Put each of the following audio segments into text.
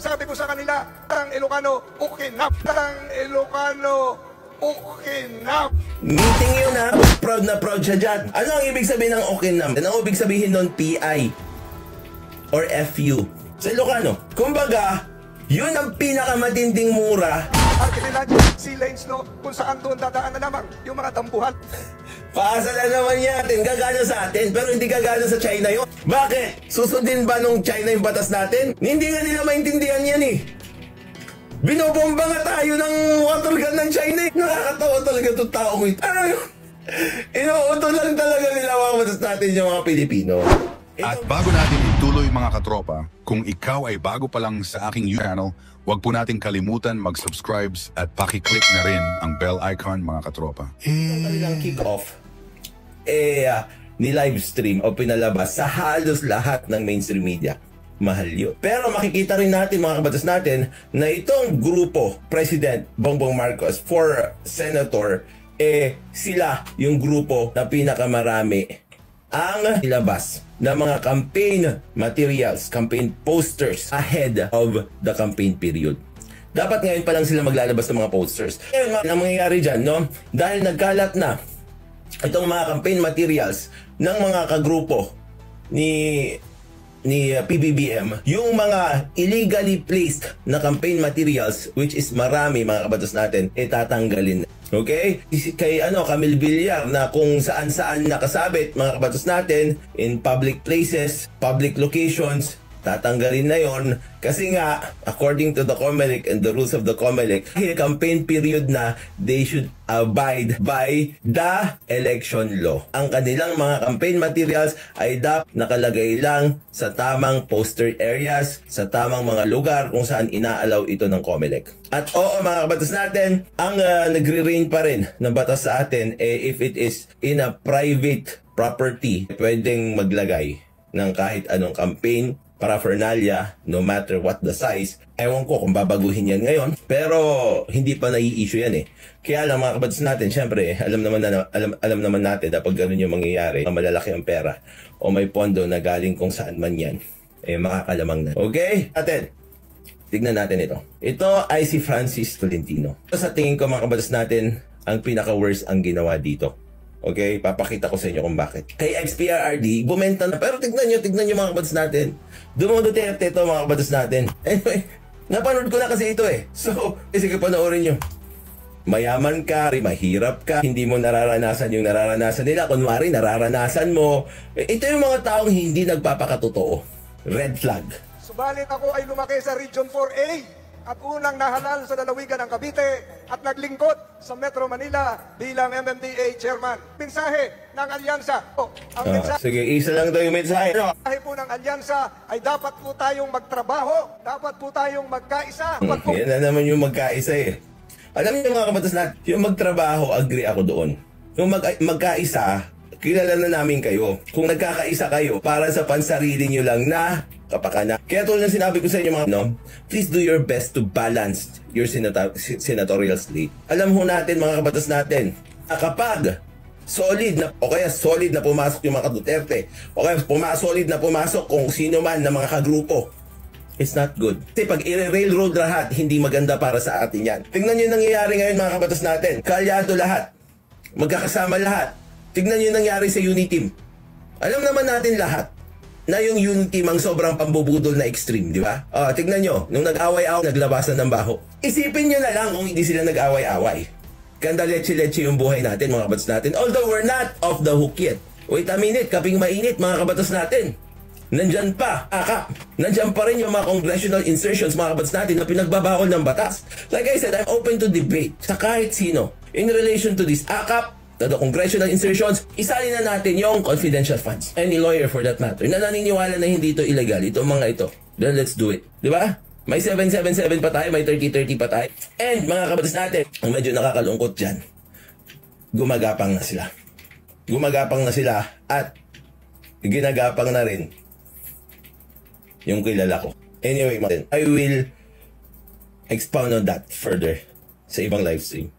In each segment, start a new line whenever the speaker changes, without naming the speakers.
sabi ko sa kanila, ang Ilocano, okay na. Ang Ilocano, okay na.
Meeting yun ha. Proud na proud siya dyan. Ano ang ibig sabihin ng okay na? Ano ang ibig sabihin ng PI? Or FU? Sa Ilocano. Kumbaga, yun ang pinakamatinding mura.
At kanila, sea lanes, no? Kung saan doon dadaan na lamang yung mga tambuhan.
Paasa na naman natin, gagana sa atin, pero hindi gagana sa China yun. Bakit? Susundin ba nung China yung batas natin? Hindi nga nila maintindihan yan eh. Binobomba nga tayo ng water gun ng China eh. Nakakatawa talaga itong tao ko ito. Ano yun? Inuuto lang talaga nila mga batas natin yung mga Pilipino.
At bago natin ituloy mga katropa, kung ikaw ay bago pa lang sa aking YouTube channel, huwag po natin kalimutan mag-subscribe at paki-click na rin ang bell icon mga katropa.
Ang kanilang kick-off, ni-livestream o pinalabas sa halos lahat ng mainstream media. Mahal yun. Pero makikita rin natin mga kabatas natin na itong grupo, President Bongbong Marcos for Senator, sila yung grupo na pinakamarami ang ilabas na mga campaign materials, campaign posters ahead of the campaign period. Dapat ngayon pa lang sila maglalabas ng mga posters. Ngayon, ang mangyayari dyan, no? Dahil nagkalat na itong mga campaign materials ng mga kagrupo ni PBBM, yung mga illegally placed na campaign materials, which is marami mga kabatas natin, tatanggalin. Okay? Kay Camille Villar na kung saan-saan nakasabit mga kabatas natin in public places, public locations, tatanggalin na yon kasi nga according to the COMELEC and the rules of the COMELEC, campaign period na, they should abide by the election law. Ang kanilang mga campaign materials ay dapat nakalagay lang sa tamang poster areas, sa tamang mga lugar kung saan inaalaw ito ng COMELEC. At oo mga kabatas natin, ang nagre-reign pa rin ng batas sa atin if it is in a private property, pwedeng maglagay ng kahit anong campaign paraphernalia, no matter what the size. Ewan ko kung babaguhin yan ngayon, pero hindi pa nai-issue yan eh. Kaya lang mga kabatas natin, syempre, alam naman natin na pag ganun yung mangyayari, malalaki ang pera o may pondo na galing kung saan man yan, makakalamang na. Okay? Atin, tignan natin ito. Ito ay si Francis Tolentino. Sa tingin ko mga kabatas natin, ang pinaka-worst ang ginawa dito. Okay, papakita ko sa inyo kung bakit. Kay XPRRD, bumenta na. Pero tignan nyo mga kabatas natin. Dumong Duterte ito mga kabatas natin. Anyway, napanood ko na kasi ito eh. So, sige panoorin nyo. Mayaman ka, mahirap ka, hindi mo nararanasan yung nararanasan nila. Kunwari, nararanasan mo. Ito yung mga taong hindi nagpapakatotoo. Red flag.
Subalit ako ay lumaki sa Region 4A at unang nahalal sa lalawigan ng Cavite at naglingkod sa Metro Manila bilang MMDA chairman. Mensahe ng alyansa. Ang mensahe,
sige, isa lang daw yung mensahe.
po ng alyansa ay dapat po tayong magtrabaho, dapat po tayong magkaisa.
Yan na naman yung magkaisa eh. Alam niyo mga kabatas natin, yung magtrabaho, agree ako doon. Yung magkaisa, kilala na namin kayo. Kung nagkakaisa kayo, para sa pansarili nyo lang na kapakanan. Kaya tulad ng sinabi ko sa inyo mga please do your best to balance your senatorial slate. Alam ho natin mga kabatas natin, kapag solid na o kaya solid na pumasok yung mga Duterte o kaya solid na pumasok kung sino man na mga kagrupo, it's not good. Kasi pag i-railroad lahat, hindi maganda para sa atin yan. Tingnan nyo yung nangyayari ngayon mga kabatas natin. Kalyado lahat. Magkakasama lahat. Tingnan nyo yung nangyari sa Uniteam. Alam naman natin lahat na yung Uniteam ang sobrang pambubudol na extreme, di ba? Tignan nyo, nung nag-away-away, naglabasan ng baho. Isipin nyo na lang kung hindi sila nag-away-away. Ganda leche-leche yung buhay natin, mga kabatas natin. Although we're not off the hook yet. Wait a minute, kaping mainit, mga kabatas natin. Nandyan pa, nandyan pa rin yung mga congressional insertions, mga kabatas natin, na pinagbabawal ng batas. Like I said, I'm open to debate sa kahit sino. In relation to this, the congressional insertions, isalin na natin yung confidential funds. Any lawyer for that matter na naniniwala na hindi ito illegal, itong mga ito, then let's do it. Di ba? May 777 pa tayo, may 3030 pa tayo. And mga kabatas natin, ang medyo nakakalungkot dyan, gumagapang na sila. Gumagapang na sila at ginagapang na rin yung kilala ko. Anyway, I will expound on that further sa ibang live stream.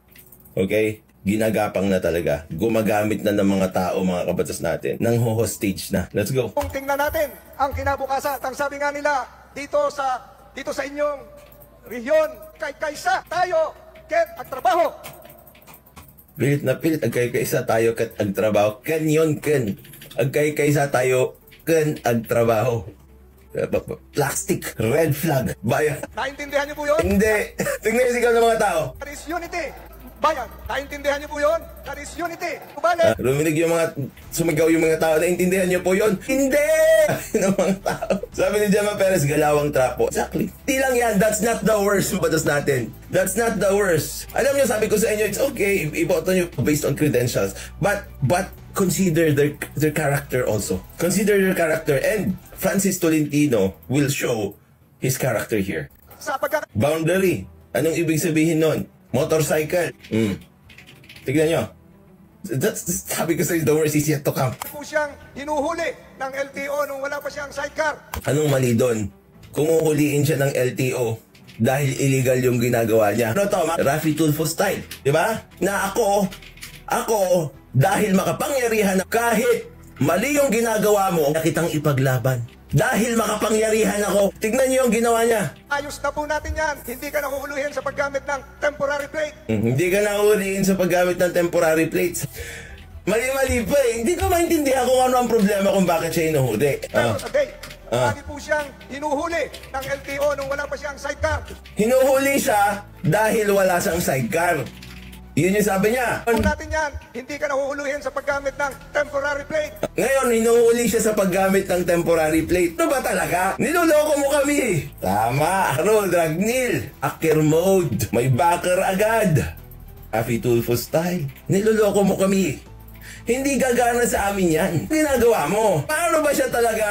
Okay? Ginagapang na talaga. Gumagamit na ng mga tao, mga kabatas natin, ng hostage na. Let's go.
Kung tingnan natin ang kinabukasan, ang sabi nga nila dito sa dito sa inyong rehiyon. Kaysa tayo ket ang trabaho.
Pilit na pilit, agkay-kaysa tayo kat agtrabaho. Ken yun, ken. Agkay-kaysa tayo, ken agtrabaho. Plastic, red flag, bayan.
Naintindihan niyo po yun?
Hindi. Tingnan yung sigaw ng mga tao.
That is unity. Bayan, naintindihan niyo po yun? That is unity. Kubale.
Ruminig yung mga, sumigaw yung mga tao, naintindihan niyo po yun? Hindi! Ng mga tao. Sabi ni Gemma Perez, galawang trapo. Exactly. Di lang yan, that's not the worst batas natin. That's not the worst. Alam niyo, sabi ko sa inyo, it's okay, iboto niyo based on credentials. But consider their character also. Consider their character. And Francis Tolentino will show his character here.
Sa pagkaka...
Boundary. Anong ibig sabihin nun? Motorcycle. Tignan nyo. Sabi ko sa the worst is yet to come.
po siyang hinuhuli ng LTO nung wala pa siyang sidecar.
Anong mali doon? Kung uhuliin siya ng LTO dahil illegal yung ginagawa niya. Ano to? Raffy Tulfo style. Diba? Na ako, dahil makapangyarihan na kahit mali yung ginagawa mo, nakitang ipaglaban. Dahil makapangyarihan ako. Tignan niyo yung ginawa niya.
Ayos na po natin yan. Hindi ka nahuhuluhin sa paggamit ng temporary plate.
Hindi ka nahuhulihin sa paggamit ng temporary plates. Mali-mali pa eh. Hindi ko maintindihan kung ano ang problema kung bakit siya hinuhuli.
Pero sa day, lagi po siyang hinuhuli ng LTO nung wala pa siyang sidecar.
Hinuhuli siya dahil wala siyang sidecar. Yun yung sabi niya.
Po natin yan. Hindi ka nahuhuluhin sa paggamit ng temporary plate.
Ngayon, hinuhuli siya sa paggamit ng temporary plate. Ano ba talaga? Niloloko mo kami. Tama. Harold Ragnil. Hacker mode. May backer agad. Raffy Tulfo style. Niloloko mo kami. Hindi gagana sa amin yan. Ginagawa mo. Paano ba siya talaga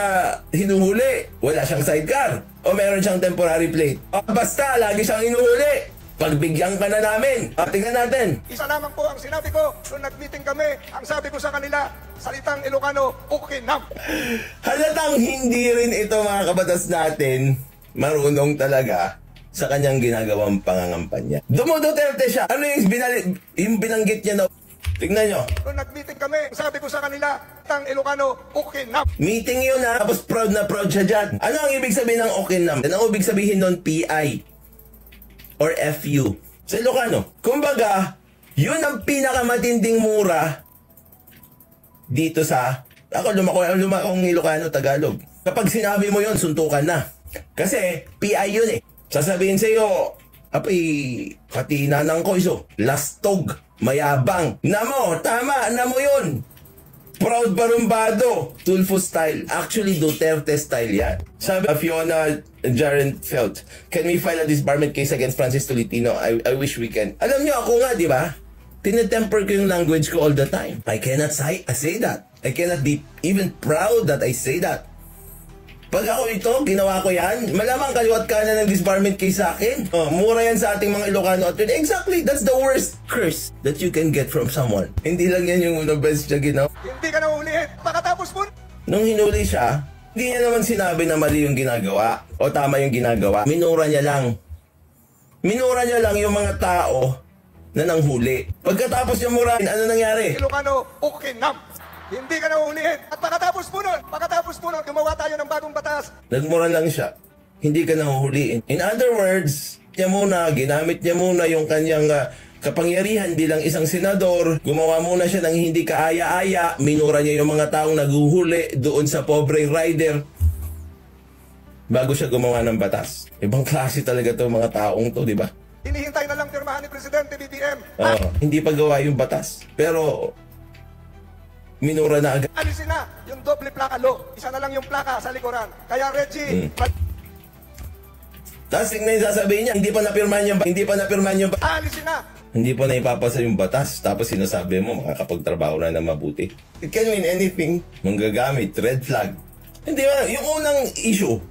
hinuhuli? Wala siyang sidecar. O meron siyang temporary plate. O basta, lagi siyang hinuhuli. Pagbigyan ka na namin. Tingnan natin.
Isa lamang po ang sinabi ko nung nag-meeting kami. Ang sabi ko sa kanila, salitang Ilocano, ukinam.
Halatang hindi rin ito mga kabatas natin marunong talaga sa kanyang ginagawang pangangampanya. Dumuduterte siya. Ano yung binanggit niya na... Tingnan nyo.
Nung nag-meeting kami, sabi ko sa kanila, salitang Ilocano, ukinam.
Meeting yun ha. Tapos proud na proud siya dyan. Ano ang ibig sabihin ng ukinam? Ano ang ibig sabihin ng PI? Or FU. Sa Ilocano. Kumbaga, yun ang pinakamatinding mura dito sa... Ako, lumakong Ilocano, Tagalog. Kapag sinabi mo yun, suntukan na. Kasi, PI yun eh. Sasabihin sa'yo, apay, katinanang ko iso. Lastog, mayabang. Namo, tama, namo yun. Proud barumbado. Tulfo style. Actually, Duterte style yan. Sabi Fiona Jarenfeld, can we file a disbarment case against Francis Tolentino? I wish we can. Alam niyo, ako nga, di ba? Tinetemper ko yung language ko all the time. I cannot say that. I cannot be even proud that I say that. Pag ako ito, ginawa ko yan, malamang kaliwat ka na ng disbarment case sa akin. Mura yan sa ating mga Ilocano attorney. Exactly, that's the worst curse that you can get from someone. Hindi lang yan yung best siya ginawa.
Hindi ka nahuhulihin. Pagkatapos po,
Nung hinuli siya, hindi niya naman sinabi na mali yung ginagawa o tama yung ginagawa. Minura niya lang. Minura niya lang yung mga tao na nanghuli. Pagkatapos yung murahin, ano nangyari?
Ilocano, ukinam. Hindi ka nahuhulihin. At pagkatapos po nun, gumawa tayo ng bagong batas.
Nagmura lang siya. Hindi ka nahuhuliin. In other words, ginamit niya muna yung kanyang kapangyarihan bilang isang senador. Gumawa muna siya ng hindi kaaya-aya. Minura niya yung mga taong naguhuli doon sa pobreng rider bago siya gumawa ng batas. Ibang klase talaga to mga taong to, di ba?
Hinihintay na lang pirmahan ni Presidente BBM.
Hindi pa gawa yung batas. Pero minura na agad.
Alisin na yung doble plaka lo. Isa na lang yung plaka sa likuran. Kaya Reggie,
Tapos tingnan yung sasabihin niya, hindi pa napirmahan yung
alisin na.
Hindi pa na ipapasa yung batas. Tapos sinasabi mo, makakapagtrabaho na mabuti. It can mean anything. Manggagamit, red flag. Hindi ba, yung unang issue,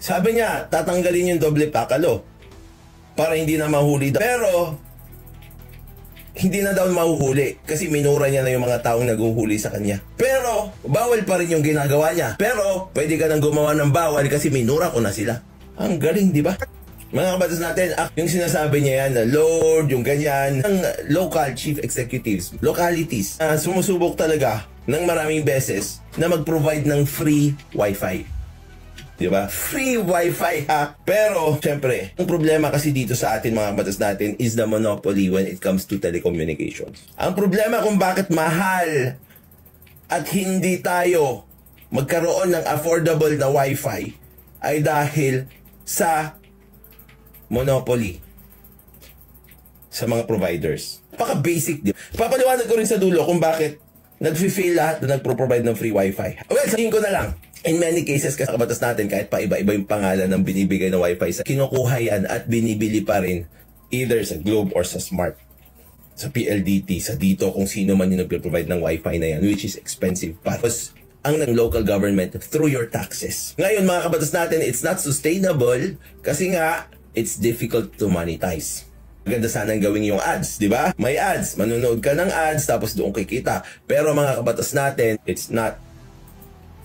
sabi niya, tatanggalin yung doble pakalo para hindi na mahuli. Pero, hindi na daw mahuhuli kasi minura niya na yung mga taong naguhuli sa kanya. Pero, bawal pa rin yung ginagawa niya. Pero, pwede ka nang gumawa ng bawal kasi minura ko na sila. Ang galing, di ba? Mga kabatas natin, yung sinasabi niya yan, na Lord, yung ganyan, ng local chief executives, localities, sumusubok talaga ng maraming beses na mag-provide ng free wifi. Di ba? Free wifi ha. Pero, syempre, ang problema kasi dito sa atin mga kabatas natin is the monopoly when it comes to telecommunications. Ang problema kung bakit mahal at hindi tayo magkaroon ng affordable na wifi ay dahil sa monopoly sa mga providers. Paka-basic din. Papaliwanag ko rin sa dulo kung bakit nag-fail lahat na nagpro-provide ng free wifi. Well, sabihin ko na lang, in many cases kasi kabatas natin kahit pa iba-iba yung pangalan ng binibigay na wifi sa kinukuha yan at binibili pa rin either sa Globe or sa Smart, sa PLDT, sa dito kung sino man yung nagpro-provide ng wifi na yan, which is expensive. Tapos, ang ng local government through your taxes. Ngayon mga kabatas natin, it's not sustainable kasi nga, it's difficult to monetize. Maganda sana ang gawin yung ads, di ba? May ads, manunood ka ng ads, tapos doon kikita. Pero mga kabatas natin, it's not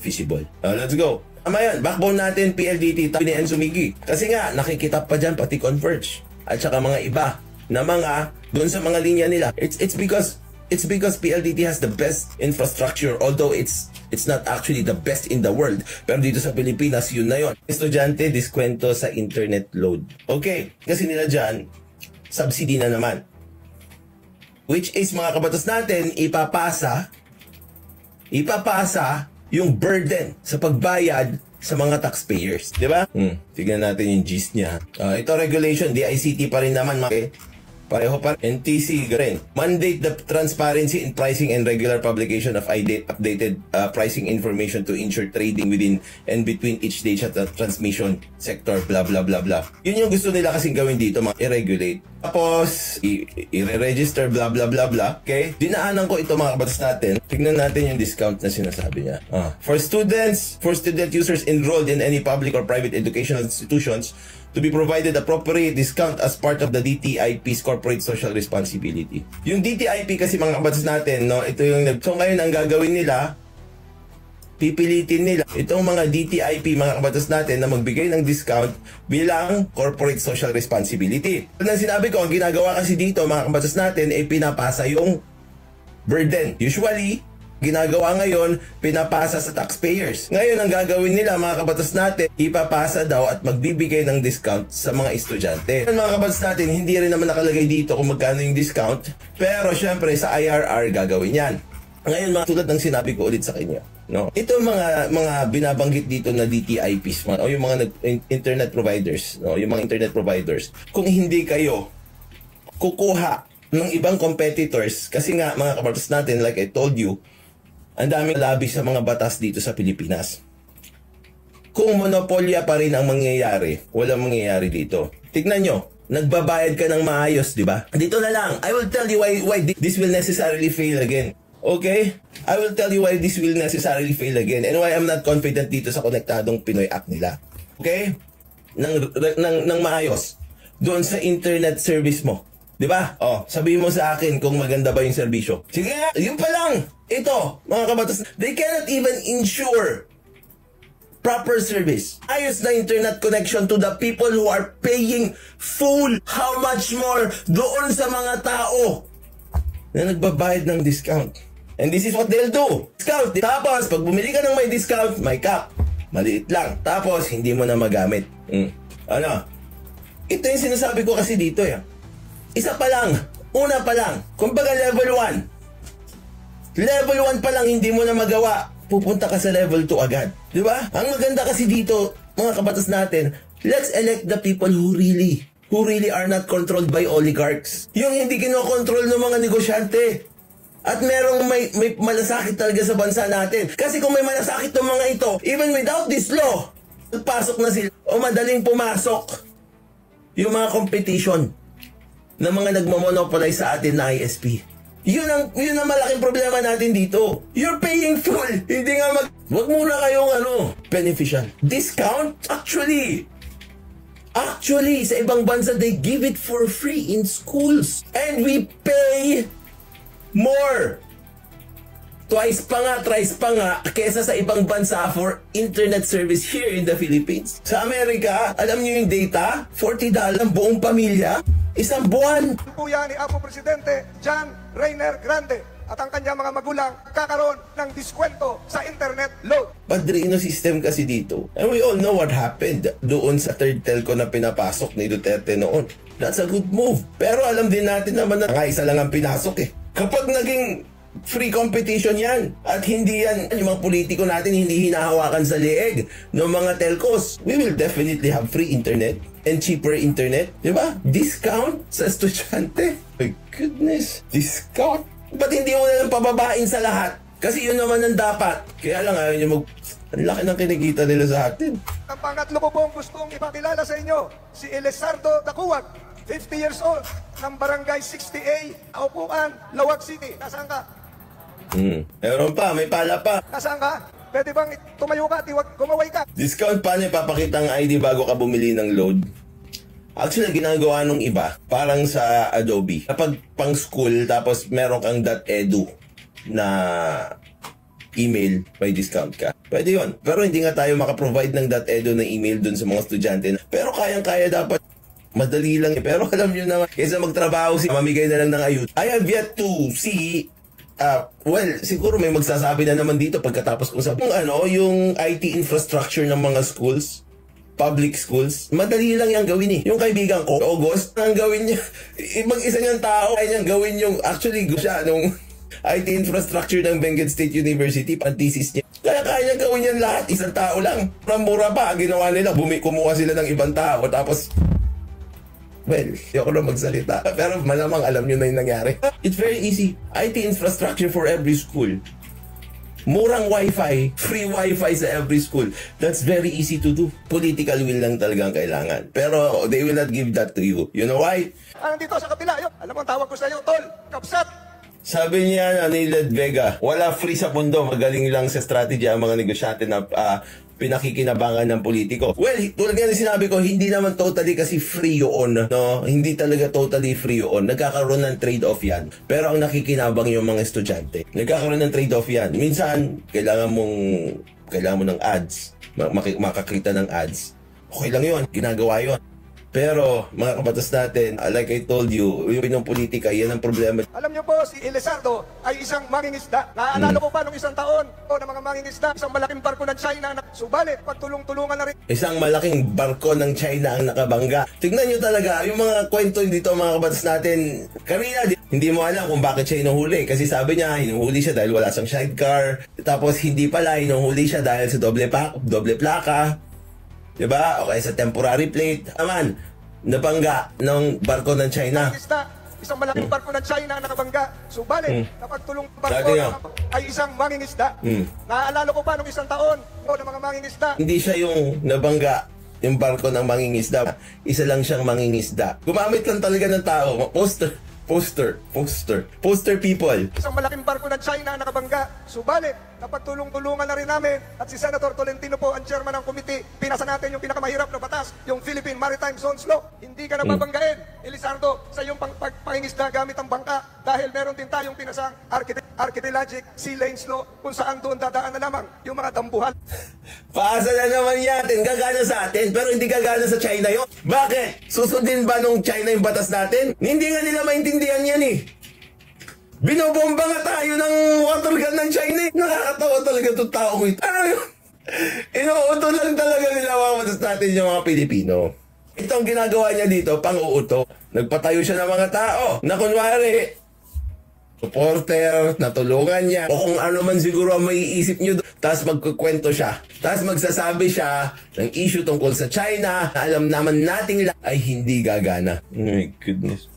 feasible. Let's go. Tama yan, backbone natin, PLDT, tabi ni Enzo Miggy. Kasi nga, nakikita pa dyan, pati Converge. At saka mga iba, na mga, doon sa mga linya nila. It's because PLDT has the best infrastructure, although it's not actually the best in the world. Pero dito sa Pilipinas, yun na yun. Estudyante, diskwento sa internet load. Okay, kasi nila dyan, subsidy na naman. Which is, mga kabatas natin, ipapasa yung burden sa pagbayad sa mga taxpayers. Diba? Tignan natin yung gist niya. Ito regulation, DICT pa rin naman. Pareho pa. NTC rin. Mandate the transparency in pricing and regular publication of updated pricing information to ensure trading within and between each data transmission sector, blah blah blah blah. Yun yung gusto nila kasing gawin dito, i-regulate. Tapos, i-register, blah blah blah blah. Okay? Dinaanan ko ito mga kabatas natin. Tignan natin yung discount na sinasabi niya. For student users enrolled in any public or private educational institutions, to be provided appropriate discount as part of the DTIP's corporate social responsibility. Yung DTIP kasi mga kabatas natin, no, ito yung so ngayon ang gagawin nila, pipilitin nila itong mga DTIP mga kabatas natin na magbigay ng discount bilang corporate social responsibility. Nang sinabi ko, ang ginagawa kasi dito mga kabatas natin ay pinapasa yung burden. Usually, ginagawa ngayon, pinapasa sa taxpayers. Ngayon, ang gagawin nila, mga kabatas natin, ipapasa daw at magbibigay ng discount sa mga estudyante. Mga kabatas natin, hindi rin naman nakalagay dito kung magkano yung discount, pero syempre sa IRR gagawin yan. Ngayon, mga tulad ng sinabi ko ulit sa kanya, no? Ito mga binabanggit dito na DTIPs, o yung mga internet providers, no? Yung mga internet providers, kung hindi kayo kukuha ng ibang competitors, kasi nga, mga kabatas natin, like I told you, ang daming labi sa mga batas dito sa Pilipinas. Kung monopolya pa rin ang mangyayari, walang mangyayari dito. Tignan nyo, nagbabayad ka ng maayos, di ba? Dito na lang, I will tell you why this will necessarily fail again. Okay? I will tell you why this will necessarily fail again and why I'm not confident dito sa konektadong Pinoy Act nila. Okay? Nang maayos. Doon sa internet service mo. Di ba? Sabihin mo sa akin kung maganda ba yung serbisyo. Sige nga, yun pa lang. Ito, mga kabatas, they cannot even ensure proper service. Ayos na internet connection to the people who are paying full. How much more doon sa mga tao na nagbabayad ng discount. And this is what they'll do. Discount. Tapos, pag bumili ka ng may discount, may cap. Maliit lang. Tapos, hindi mo na magamit. Ano? Ito yung sinasabi ko kasi dito. Isa pa lang. Una pa lang. Kumbaga level 1. Level 1 pa lang hindi mo na magawa. Pupunta ka sa level 2 agad. Di ba? Ang maganda kasi dito, mga kabatas natin, let's elect the people who really are not controlled by oligarchs. Yung hindi kinokontrol ng mga negosyante. At merong may malasakit talaga sa bansa natin. Kasi kung may malasakit ng mga ito, even without this law, pasok na sila o madaling pumasok yung mga competition ng mga nagmamonopolize sa atin na ISP. Yun ang malaking problema natin dito. You're paying full. Hindi nga wag muna kayong beneficial. Discount? Actually, sa ibang bansa, they give it for free in schools. And we pay more. Thrice pa nga kesa sa ibang bansa for internet service here in the Philippines. Sa Amerika, alam niyo yung data? $40 ang buong pamilya. Isang buwan.
Po yan ni Apo Presidente John Reiner Grande. at ang kanyang mga magulang kakaroon ng diskwento sa internet load.
Padrino system kasi dito. And we all know what happened doon sa third telco na pinapasok ni Duterte noon. That's a good move. Pero alam din natin naman na isa lang ang pinasok eh. Kapag naging free competition yan at hindi yan, yung mga politiko natin hindi hinahawakan sa leeg ng mga telcos, we will definitely have free internet and cheaper internet. Diba? Discount sa estudyante. My goodness. Discount? Ba't hindi mo na lang pababain sa lahat? Kasi yun naman ang dapat. Kaya lang ayaw nyo ang laki ng kinikita nila sa atin.
Ang pangatlo ko pong gustong ipakilala sa inyo, si Elizardo Dacuwag, 50 years old, ng Barangay 60A, Aupuan, Lawag City. Nasaan ka?
Meron pa, may pala pa.
Nasaan ka? Pwede bang tumayo ka, gumaway ka?
Discount paano ipapakita ang ID bago ka bumili ng load? Actually, ginagawa nung iba, parang sa Adobe. Kapag pang school, tapos meron kang .edu na email, may discount ka. Pwede yun. Pero hindi nga tayo makaprovide ng .edu na email dun sa mga estudyante. Pero kayang-kaya dapat. Madali lang. Pero alam nyo naman, kaysa magtrabaho, mamigay na lang ng ayuda. I have yet to see well, siguro may magsasabi na naman dito pagkatapos kung sabi yung IT infrastructure ng mga schools, public schools, madali lang yung gawin eh. Yung kaibigan ko, August, ang gawin niya, mag-isa niyang tao, kaya niyang gawin yung, actually, siya nung IT infrastructure ng Benguet State University, pang thesis niya. Kaya niyang gawin yan lahat, isang tao lang. Mura pa, ginawa nila, kumuha sila ng ibang tao, tapos well, hindi ako na magsalita. Pero malamang alam nyo na yung nangyari. It's very easy. IT infrastructure for every school. Murang wifi, free wifi sa every school. That's very easy to do. Political will lang talagang kailangan. Pero they will not give that to you. You know why?
Dito sa kapila, yun. Alam mo, ang tawag ko sa iyo, Tol, Kapsat.
Sabi niya ni Led Vega, wala free sa mundo. Magaling lang sa strategy ang mga negosyante na pinakikinabangan ng politiko. Well, tulad nga na sinabi ko, hindi naman totally kasi free yun, no? Hindi talaga totally free yun. Nagkakaroon ng trade-off yan. Pero ang nakikinabang yung mga estudyante. Nagkakaroon ng trade-off yan. Minsan, kailangan mo ng ads. Makakita ng ads. Okay lang yun. Ginagawa yun. Pero, mga kabatas natin, like I told you, yung politika, yan ang problema.
Alam niyo po, si Elizardo ay isang mangingisda. Naalala ko pa nung isang taon ng mga mangingisda, isang malaking barko ng China na subalit, pagtulong-tulungan na rin.
Isang malaking barko ng China ang nakabangga. Tignan nyo talaga, yung mga kwento dito, mga kabatas natin, kanina, hindi mo alam kung bakit siya hinuhuli. Kasi sabi niya, hinuhuli siya dahil wala siyang sidecar. Tapos hindi pala, hinuhuli siya dahil sa doble plaka. Diba? Okay, sa temporary plate. Aman, nabangga ng barko ng China.
Isang malaking barko ng China na nakabangga. Subalit, kapag tulong barko ay isang mangingisda. Naalala ko pa nung isang taon ng mga mangingisda.
Hindi siya yung nabangga, yung barko ng mangingisda. Isa lang siyang mangingisda. Gumamit lang talaga ng tao. Poster people.
Isang malaking barko ng China na nakabangga. Subalit, kapag tulong-tulungan na rin namin at si Senator Tolentino po ang chairman ng committee, pinasa natin yung pinakamahirap na batas, yung Philippine Maritime Zones Law. Hindi ka na babanggain, Elizardo, sa iyong pangingisda gamit ang bangka dahil meron din tayong pinasang Archipelagic Sea Lanes Law kung saan doon dadaan na lamang yung mga dambuhan.
Paasa na naman natin, gagana sa atin, pero hindi gagana sa China yun. Bakit? Susundin ba nung China yung batas natin? Hindi nga nila maintindihan yan eh. Binobomba nga tayo ng water gun ng China eh. Nakakatawa talaga itong tao ko ito. Ano yun? Inuuto lang talaga nila mga batas natin yung mga Pilipino. Ito ang ginagawa niya dito, pang-uuto. Nagpatayo siya ng mga tao na kunwari, supporter, natulungan niya, o kung ano man siguro ang maiisip nyo doon. Tapos magkukwento siya. Tapos magsasabi siya ng issue tungkol sa China na alam naman nating ay hindi gagana. Oh my goodness.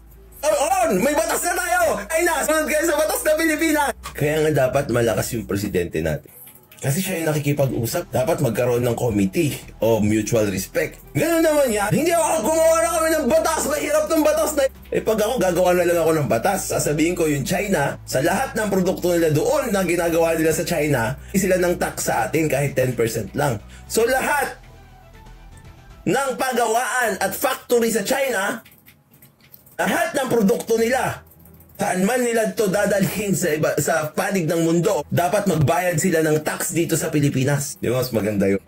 On! May batas na tayo! Ay nasunod kayo sa batas na Pilipinas! Kaya nga dapat malakas yung presidente natin. Kasi siya yung nakikipag-usap. Dapat magkaroon ng committee o mutual respect. Ganun naman yan. Hindi ako gumawa na kami ng batas. Mahirap ng batas na. Pag ako gagawa na lang ako ng batas, sasabihin ko yung China, sa lahat ng produkto nila doon na ginagawa nila sa China, sila ng tax sa atin kahit 10% lang. So lahat ng pagawaan at factory sa China, lahat ng produkto nila, saan man nila ito dadalhin sa panig ng mundo, dapat magbayad sila ng tax dito sa Pilipinas. Di ba mas maganda yun?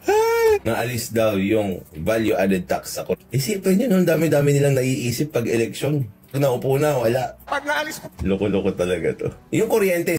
Naalis daw yung value-added tax ako. Isipin nyo, ang dami-dami nilang naiisip pag eleksyon. Naupo na, wala.
Pag naalis po
Loko-loko talaga to. Yung kuryente,